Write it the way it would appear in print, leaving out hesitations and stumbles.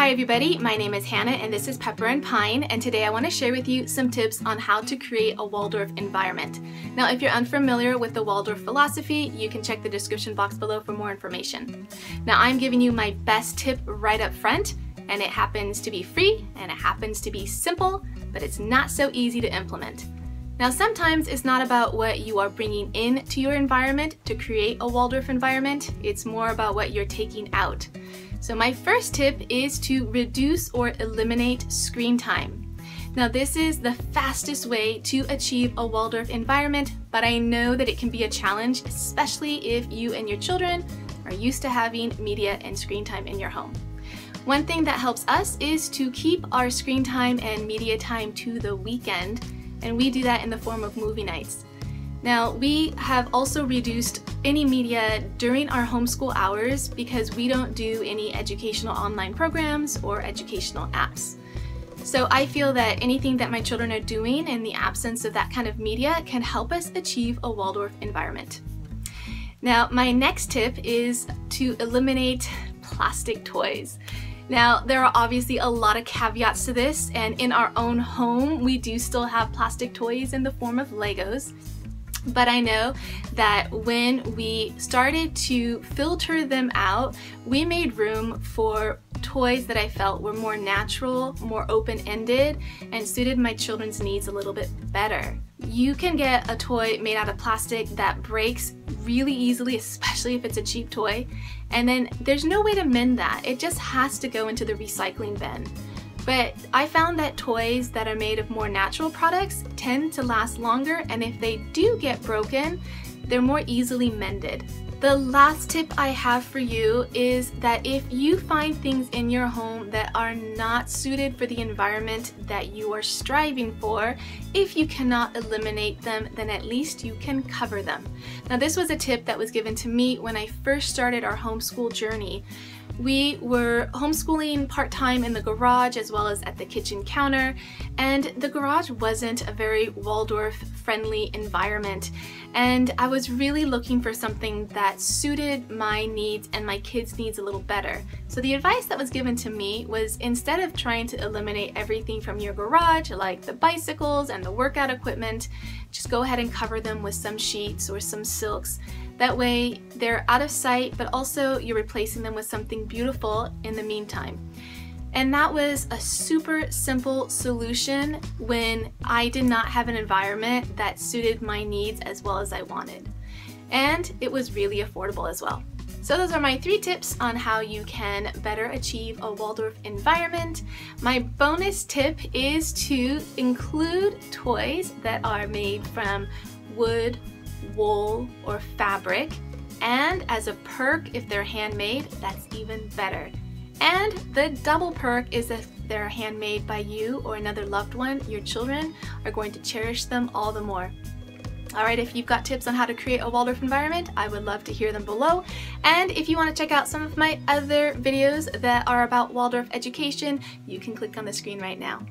Hi everybody, my name is Hannah and this is Pepper and Pine, and today I want to share with you some tips on how to create a Waldorf environment. Now if you're unfamiliar with the Waldorf philosophy, you can check the description box below for more information. Now I'm giving you my best tip right up front, and it happens to be free and it happens to be simple, but it's not so easy to implement. Now sometimes it's not about what you are bringing into your environment to create a Waldorf environment, it's more about what you're taking out. So my first tip is to reduce or eliminate screen time. Now this is the fastest way to achieve a Waldorf environment, but I know that it can be a challenge, especially if you and your children are used to having media and screen time in your home. One thing that helps us is to keep our screen time and media time to the weekend, and we do that in the form of movie nights. Now, we have also reduced any media during our homeschool hours because we don't do any educational online programs or educational apps. So I feel that anything that my children are doing in the absence of that kind of media can help us achieve a Waldorf environment. Now, my next tip is to eliminate plastic toys. Now, there are obviously a lot of caveats to this, and in our own home, we do still have plastic toys in the form of Legos. But I know that when we started to filter them out, we made room for toys that I felt were more natural, more open-ended, and suited my children's needs a little bit better. You can get a toy made out of plastic that breaks really easily, especially if it's a cheap toy, and then there's no way to mend that. It just has to go into the recycling bin. But I found that toys that are made of more natural products tend to last longer, and if they do get broken, they're more easily mended. The last tip I have for you is that if you find things in your home that are not suited for the environment that you are striving for, if you cannot eliminate them, then at least you can cover them. Now this was a tip that was given to me when I first started our homeschool journey. We were homeschooling part-time in the garage as well as at the kitchen counter, and the garage wasn't a very Waldorf-friendly environment, and I was really looking for something that suited my needs and my kids' needs a little better. So the advice that was given to me was, instead of trying to eliminate everything from your garage, like the bicycles and the workout equipment, just go ahead and cover them with some sheets or some silks. That way they're out of sight, but also you're replacing them with something beautiful in the meantime. And that was a super simple solution when I did not have an environment that suited my needs as well as I wanted. And it was really affordable as well. So those are my 3 tips on how you can better achieve a Waldorf environment. My bonus tip is to include toys that are made from wood, wool, or fabric, and as a perk, if they're handmade, that's even better. And the double perk is if they're handmade by you or another loved one, your children are going to cherish them all the more. Alright, if you've got tips on how to create a Waldorf environment, I would love to hear them below. And if you want to check out some of my other videos that are about Waldorf education, you can click on the screen right now.